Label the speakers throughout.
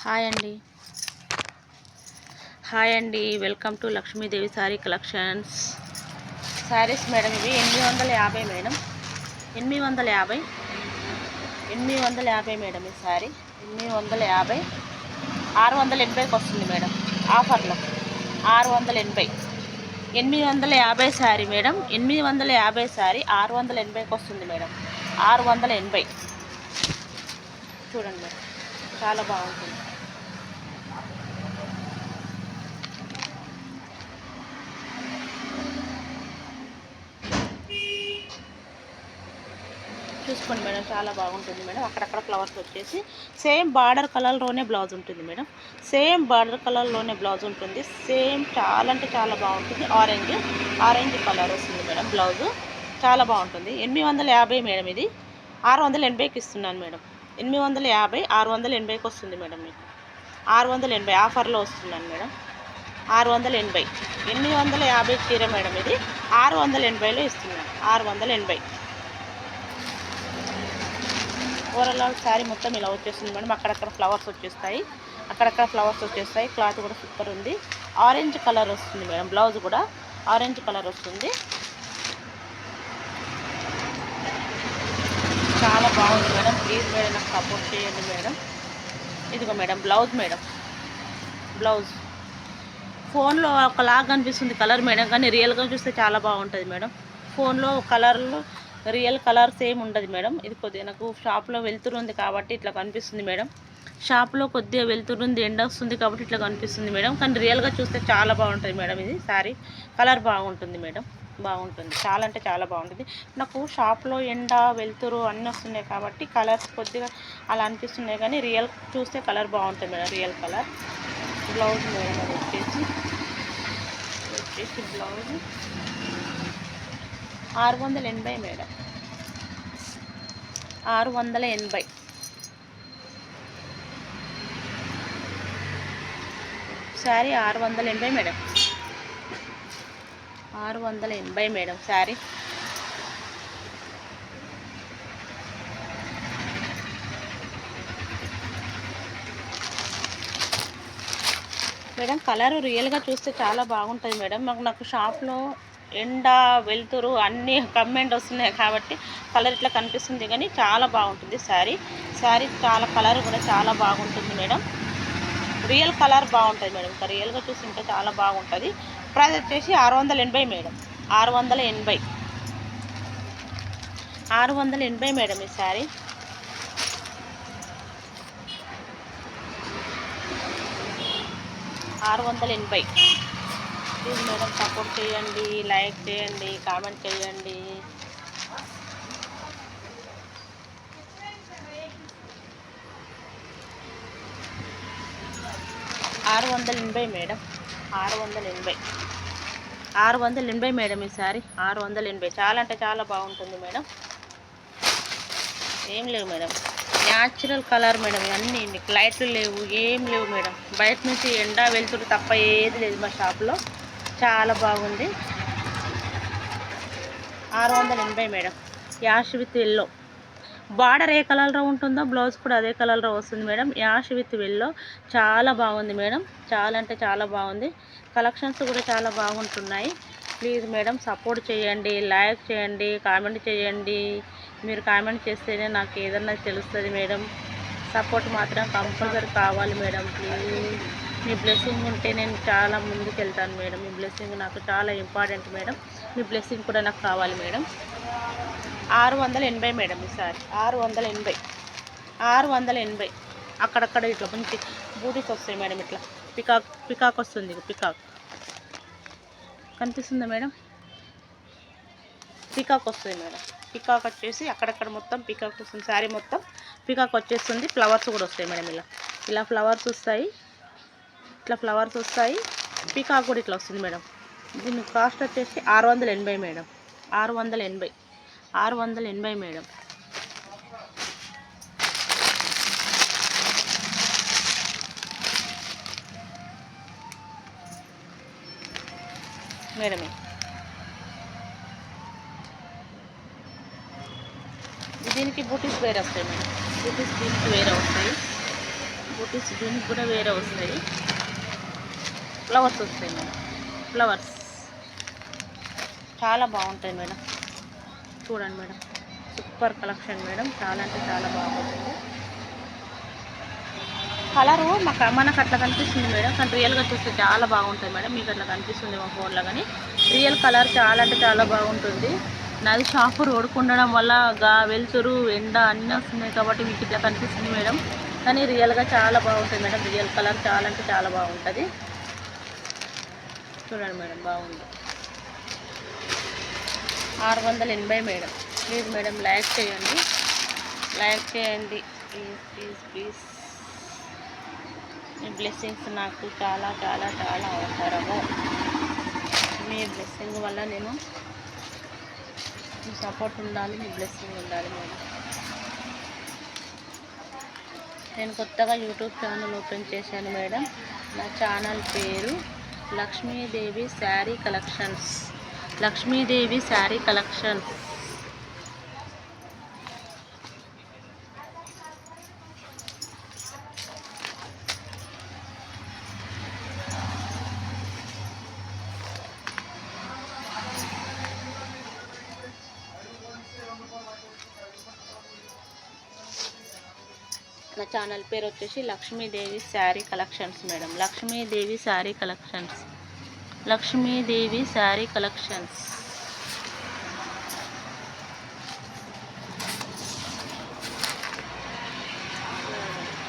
Speaker 1: Hi అండి. Welcome to Lakshmidevi sari collections. Saris madam ఇవి 850 madam. 850 madam. ఈ శారీ 850 680కి వస్తుంది మేడం. ఆఫర్లో 680. 850 శారీ మేడం. 850 శారీ 680కి వస్తుంది మేడం. 680 చూడండి మేడం, చాలా బాగుంటుంది. చూసుకోండి మేడం, చాలా బాగుంటుంది మేడం. అక్కడక్కడ ఫ్లవర్స్ వచ్చేసి సేమ్ బార్డర్ కలర్లోనే బ్లౌజ్ ఉంటుంది మేడం. సేమ్ బార్డర్ కలర్లోనే బ్లౌజ్ ఉంటుంది. సేమ్ చాలా అంటే చాలా బాగుంటుంది. ఆరెంజ్ కలర్ వస్తుంది మేడం. బ్లౌజు చాలా బాగుంటుంది. 850 మేడం. ఇది 680కి ఇస్తున్నాను మేడం. 850 680కి వస్తుంది మేడం. మీకు 680 ఆఫర్లో వస్తున్నాను మేడం. 680 850 చీర మేడం. ఇది 680లో ఇస్తున్నాను. 680. ఓవరాల్ శారీ మొత్తం ఇలా వచ్చేస్తుంది మేడం. అక్కడక్కడ ఫ్లవర్స్ వచ్చేస్తాయి. క్లాత్ కూడా సూపర్ ఉంది. ఆరెంజ్ కలర్ వస్తుంది మేడం. బ్లౌజ్ కూడా ఆరెంజ్ కలర్ వస్తుంది. చాలా బాగుంది మేడం. ప్లీజ్ మేడం నాకు సపోర్ట్ చేయండి మేడం. ఇదిగో మేడం బ్లౌజ్ మేడం. బ్లౌజ్ ఫోన్లో ఒకలాగా అనిపిస్తుంది కలర్ మేడం, కానీ రియల్గా చూస్తే చాలా బాగుంటుంది మేడం. ఫోన్లో కలర్లు రియల్ కలర్ సేమ్ ఉండదు మేడం. ఇది కొద్దిగా నాకు షాప్లో వెళ్తురుంది కాబట్టి ఇట్లా కనిపిస్తుంది మేడం. షాప్లో కొద్దిగా వెళ్తురుంది, ఎండ వస్తుంది కాబట్టి ఇట్లా కనిపిస్తుంది మేడం, కానీ రియల్గా చూస్తే చాలా బాగుంటుంది మేడం. ఇది శారీ కలర్ బాగుంటుంది మేడం. బాగుంటుంది, చాలా అంటే చాలా బాగుంటుంది. నాకు షాప్లో ఎండ వెళ్తురు అన్నీ వస్తున్నాయి కాబట్టి కలర్స్ కొద్దిగా అలా అనిపిస్తున్నాయి, కానీ రియల్ చూస్తే కలర్ బాగుంటుంది madam. Real colour. Blouse madam అది వచ్చేసి blouse 680 madam. 680 sari 680 madam. 680 madam sari. Madam colour రియల్గా చూస్తే చాలా బాగుంటుంది మేడం. నాకు షాప్లో ఎండ వెళ్తురు అన్నీ కమెంట్ వస్తున్నాయి కాబట్టి కలర్ ఇట్లా కనిపిస్తుంది, కానీ చాలా బాగుంటుంది శారీ. చాలా కలర్ కూడా చాలా బాగుంటుంది మేడం. రియల్ కలర్ బాగుంటుంది మేడం. ఇంకా రియల్గా చూసి ఇంకా చాలా బాగుంటుంది. ప్రైస్ వచ్చేసి 680 మేడం. 680 మేడం ఈ శారీ. ప్లీజ్ మేడం సపోర్ట్ చేయండి, లైక్ చేయండి, కామెంట్ చేయండి. మేడం. 680 మేడం ఈ శారీ. 680 చాలా అంటే చాలా బాగుంటుంది మేడం. ఏం లేవు మేడం, న్యాచురల్ కలర్ మేడం. ఇవన్నీ మీకు లైట్లు లేవు, ఏం లేవు మేడం. బయట నుంచి ఎండ వెళ్తురు తప్ప ఏది లేదు మా షాప్లో. చాలా బాగుంది. 680 మేడం. Ash with yellow. బార్డర్ ఏ కలర్లో ఉంటుందో బ్లౌజ్ కూడా అదే కలర్లో వస్తుంది మేడం. యాష్ విత్ ఎల్లో చాలా బాగుంది మేడం. చాలా అంటే చాలా బాగుంది. కలెక్షన్స్ కూడా చాలా బాగుంటున్నాయి. ప్లీజ్ మేడం సపోర్ట్ చేయండి, లైక్ చేయండి, కామెంట్ చేయండి. మీరు కామెంట్ చేస్తేనే నాకు ఏదన్నా తెలుస్తుంది మేడం. సపోర్ట్ మాత్రం కంపల్సరీ కావాలి మేడం. ప్లీజ్ మీ బ్లెస్సింగ్ ఉంటే నేను చాలా ముందుకు వెళ్తాను మేడం. మీ బ్లెస్సింగ్ నాకు చాలా ఇంపార్టెంట్ మేడం. మీ బ్లెస్సింగ్ కూడా నాకు కావాలి మేడం. 680 మేడం ఈసారి. 680. అక్కడక్కడ ఇట్లా మంచి బూటీస్ వస్తాయి మేడం. ఇట్లా పికాక్ వస్తుంది. పికాక్ కనిపిస్తుందా మేడం? పికాక్ వస్తుంది మేడం. పికాక్ వచ్చేసి అక్కడక్కడ మొత్తం పికాక్ వస్తుంది. శారీ మొత్తం పికాక్ వచ్చేస్తుంది. ఫ్లవర్స్ కూడా వస్తాయి మేడం. ఇలా ఫ్లవర్స్ వస్తాయి. పికాక్ కూడా ఇట్లా వస్తుంది మేడం. దీని కాస్ట్ వచ్చేసి 680 మేడం. 680 మేడం. మేడమే దీనికి బూటీస్ వేరే వస్తాయి మేడం. బూటీస్ దీనికి వేరే వస్తాయి. బూటీస్ దీనికి కూడా వేరే వస్తాయి, ఫ్లవర్స్ వస్తాయి మేడం. ఫ్లవర్స్ చాలా బాగుంటాయి మేడం. చూడండి మేడం, సూపర్ కలెక్షన్ మేడం. చాలా అంటే చాలా బాగుంటుంది. కలరు మనకు అట్లా కనిపిస్తుంది మేడం, కానీ రియల్గా చూస్తే చాలా బాగుంటుంది మేడం. మీకు అట్లా కనిపిస్తుంది మా ఫోన్లో, కానీ రియల్ కలర్ చాలా అంటే చాలా బాగుంటుంది. నాది షాపు రోడ్కు ఉండడం వల్ల వెలుతురు ఎండ అన్నీ వస్తున్నాయి కాబట్టి మీకు ఇట్లా కనిపిస్తుంది మేడం, కానీ రియల్గా చాలా బాగుంటుంది మేడం. రియల్ కలర్ చాలా అంటే చాలా బాగుంటుంది. చూడండి మేడం, బాగుంది. 680 మేడం. ప్లీజ్ మేడం లైక్ చేయండి, లైక్ చేయండి please please please. Me blessings నాకు చాలా చాలా చాలా అవసరము. మీ బ్లెస్సింగ్ వల్ల నేను, మీ సపోర్ట్ ఉండాలి, మీ బ్లెస్సింగ్ ఉండాలి మేడం. నేను కొత్తగా యూట్యూబ్ ఛానల్ ఓపెన్ చేశాను మేడం. నా ఛానల్ పేరు లక్ష్మీదేవి శారీ కలెక్షన్స్. లక్ష్మీదేవి శారీ కలెక్షన్స్. నా ఛానల్ పేరు వచ్చేసి Lakshmidevi sari collections madam. Lakshmidevi sari collections. Lakshmidevi sari collections.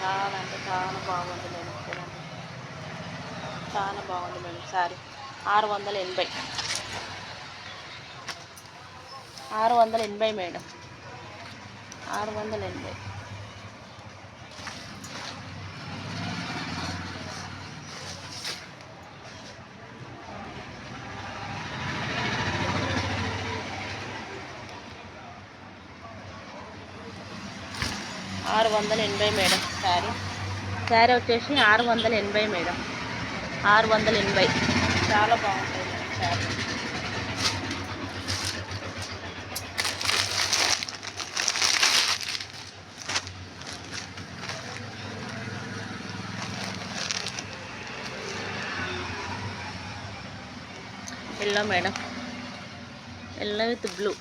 Speaker 1: చాలా అంటే చాలా బాగుంది మేడం. చూడండి, చాలా బాగుంది madam. Sari 680. 680 madam. 680. Madam. Sari వచ్చేసి 680 మేడం. 680. చాలా బాగుంటుంది madam sari. Yellow madam. Yellow with blue.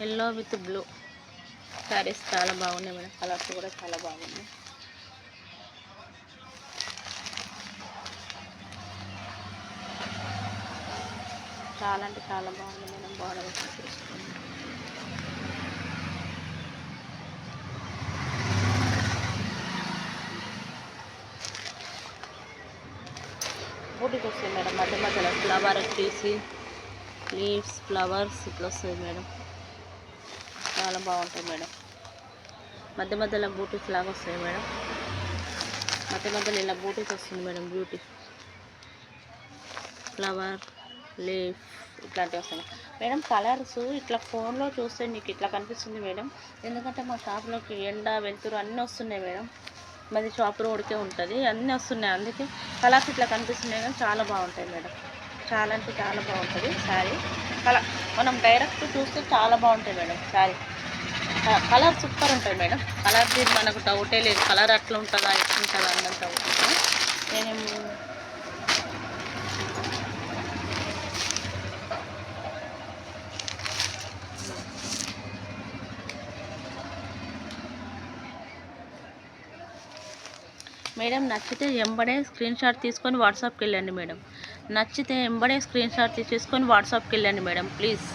Speaker 1: Yellow with blue saris చాలా బాగున్నాయి మేడం. కలర్స్ కూడా చాలా బాగున్నాయి. చాలా అంటే చాలా బాగుంది మేడం. బార్డర్ చూసుకోండి. బూటీకి వస్తాయి మేడం. మధ్య మధ్యలో ఫ్లవర్ వచ్చేసి లీవ్స్, ఫ్లవర్స్ ఇట్లా వస్తుంది మేడం. చాలా బాగుంటాయి మేడం. మధ్య మధ్యలో బూటీస్ లాగా వస్తాయి మేడం. మధ్య మధ్యలో ఇలా బూటీస్ వస్తుంది మేడం. బ్యూటీ ఫ్లవర్, లీఫ్ ఇట్లాంటివి వస్తాయి మేడం. కలర్స్ ఇట్లా ఫోన్లో చూస్తే మీకు ఇట్లా కనిపిస్తుంది మేడం, ఎందుకంటే మా షాప్లోకి ఎండ వెలుతురు అన్నీ వస్తున్నాయి మేడం. మాది షాప్ రోడ్కే ఉంటుంది, అన్నీ వస్తున్నాయి, అందుకే కలర్స్ ఇట్లా కనిపిస్తున్నాయి. కానీ చాలా బాగుంటాయి మేడం. చాలా అంటే చాలా బాగుంటుంది శారీ. మనం డైరెక్ట్ చూస్తే చాలా బాగుంటాయి మేడం శారీ. కలర్ సూపర్ ఉంటాయి మేడం. కలర్ దీని మనకు డౌటే లేదు. కలర్ అట్లా ఉంటుందా ఎట్లా ఉంటుందా అన్నంత అవుతుంది. నేనేం మేడం నచ్చితే ఎంబడే స్క్రీన్ షాట్ తీసుకొని వాట్సాప్కి వెళ్ళండి మేడం. నచ్చితే ఎంబడే స్క్రీన్ షాట్ తీసేసుకొని వాట్సాప్కి వెళ్ళండి మేడం ప్లీజ్.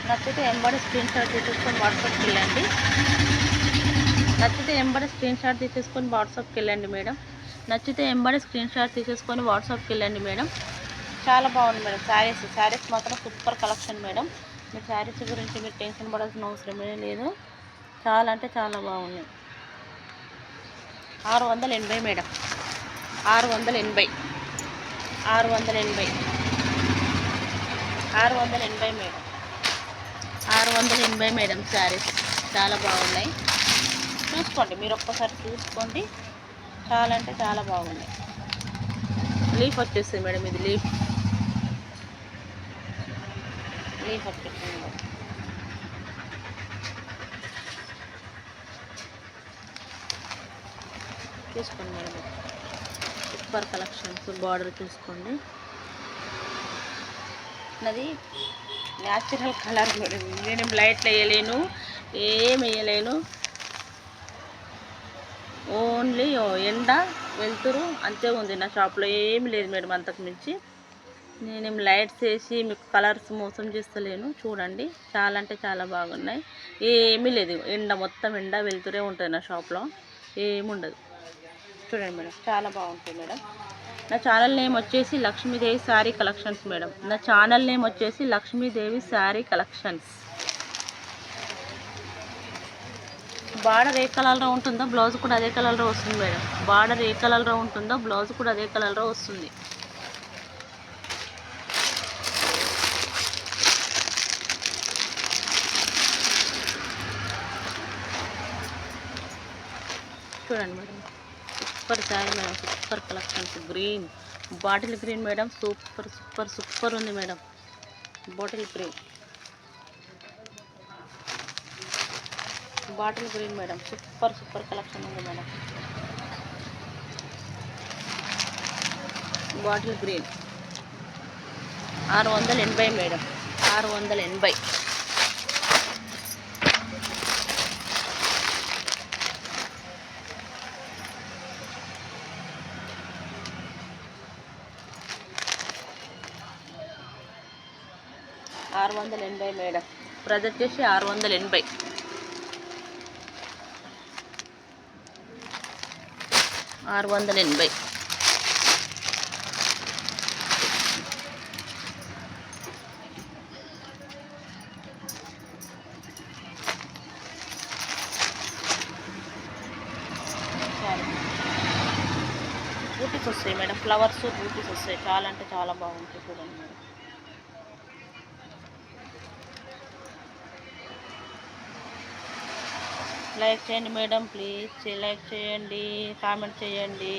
Speaker 1: నచ్చితే ఎంబడే స్క్రీన్ షాట్ తీసేసుకొని వాట్సాప్కి వెళ్ళండి. నచ్చితే ఎంబడే స్క్రీన్ షాట్ తీసేసుకొని వాట్సాప్కి వెళ్ళండి మేడం. నచ్చితే ఎంబడే స్క్రీన్ షాట్ తీసేసుకొని వాట్సాప్కి వెళ్ళండి మేడం. చాలా బాగుంది మేడం శారీస్. శారీస్ మాత్రం సూపర్ కలెక్షన్ మేడం. మీ శారీస్ గురించి మీరు టెన్షన్ పడాల్సిన అవసరమే లేదు. చాలా అంటే చాలా బాగున్నాయి. 680 మేడం. 680. 680. 680 మేడం. 680 మేడం శారీస్ చాలా బాగున్నాయి. చూసుకోండి, మీరు ఒక్కసారి చూసుకోండి. చాలా అంటే చాలా బాగున్నాయి. లీఫ్ వచ్చేస్తుంది మేడం. ఇది లీఫ్ పెట్టండి. చూసుకోండి మేడం, సూపర్ కలెక్షన్స్. బార్డర్ చూసుకోండి, అది న్యాచురల్ కలర్ మేడం. నేను లైట్లు వేయలేను, ఏం వేయలేను, ఓన్లీ ఎండ వెళ్తురు అంతే ఉంది నా షాప్లో. ఏమి లేదు మేడం అంతకు మించి. నేనేం లైట్స్ వేసి మీకు కలర్స్ మోసం చేస్తలేను. చూడండి, చాలా అంటే చాలా బాగున్నాయి. ఏమీ లేదు, ఎండ మొత్తం ఎండ వెళ్తురే ఉంటుంది నా షాప్లో, ఏముండదు. చూడండి మేడం, చాలా బాగుంటుంది మేడం. నా ఛానల్ నేమ్ వచ్చేసి లక్ష్మీదేవి శారీ కలెక్షన్స్ మేడం. నా ఛానల్ నేమ్ వచ్చేసి లక్ష్మీదేవి శారీ కలెక్షన్స్. బార్డర్ ఏ కలర్లో ఉంటుందో బ్లౌజ్ కూడా అదే కలర్లో వస్తుంది మేడం. బార్డర్ ఏ కలర్లో ఉంటుందో బ్లౌజ్ కూడా అదే కలర్లో వస్తుంది. చూడండి madam, super sari madam, super collections. Green, bottle green madam, super super super ఉంది madam. Bottle green, bottle green madam, super super collection ఉంది madam. Bottle green 680 madam, 680. Madam, price వచ్చేసి 680. 680. బూటీస్ వస్తాయి మేడం, ఫ్లవర్స్ బూటీస్ వస్తాయి. చాలా అంటే చాలా బాగుంటాయి. చూడండి మేడం, లైక్ చేయండి మేడం, ప్లీజ్ లైక్ చేయండి, కామెంట్ చేయండి.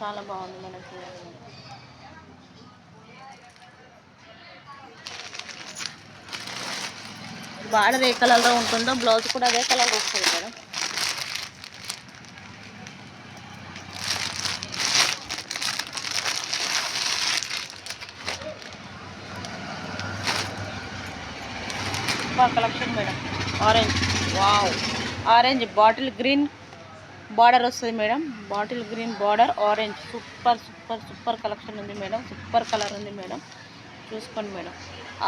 Speaker 1: చాలా బాగుంది మేడం. చూడండి, బార్డర్ ఏ కలర్లో ఉంటుందో బ్లౌజ్ కూడా అదే కలర్ వస్తుంది madam. Collection madam, orange, wow, orange bottle green border వస్తుంది madam. Bottle green border, orange, super super super collection ఉంది మేడం. సూపర్ కలర్ ఉంది మేడం, చూసుకోండి మేడం.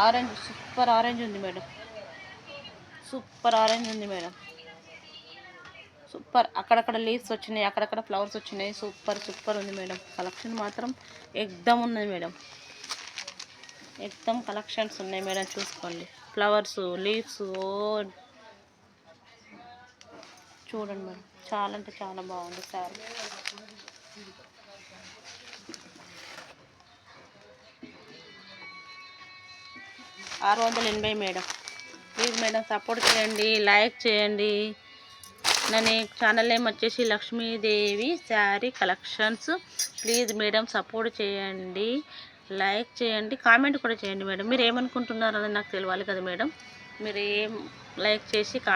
Speaker 1: ఆరెంజ్, సూపర్ ఆరెంజ్ ఉంది మేడం, సూపర్ ఆరెంజ్ ఉంది madam. Super, అక్కడక్కడ leaves వచ్చినాయి, అక్కడక్కడ flowers వచ్చినాయి. సూపర్ సూపర్ ఉంది మేడం. కలెక్షన్ మాత్రం ఎక్దమ్ ఉన్నది మేడం, ఎక్దమ్ కలెక్షన్స్ ఉన్నాయి మేడం. చూసుకోండి, ఫ్లవర్స్, లీవ్స్, చూడండి మేడం, చాలా అంటే చాలా బాగుంది sorry. $680 madam. Please madam support చేయండి, లైక్ చేయండి. నా ఛానల్ నేమ్ వచ్చేసి Lakshmidevi sari collections. Please madam support చేయండి, లైక్ చేయండి, కామెంట్ కూడా చేయండి మేడం. మీరు ఏమనుకుంటున్నారని నాకు తెలియాలి కదా మేడం. మీరు ఏం లైక్ చేసి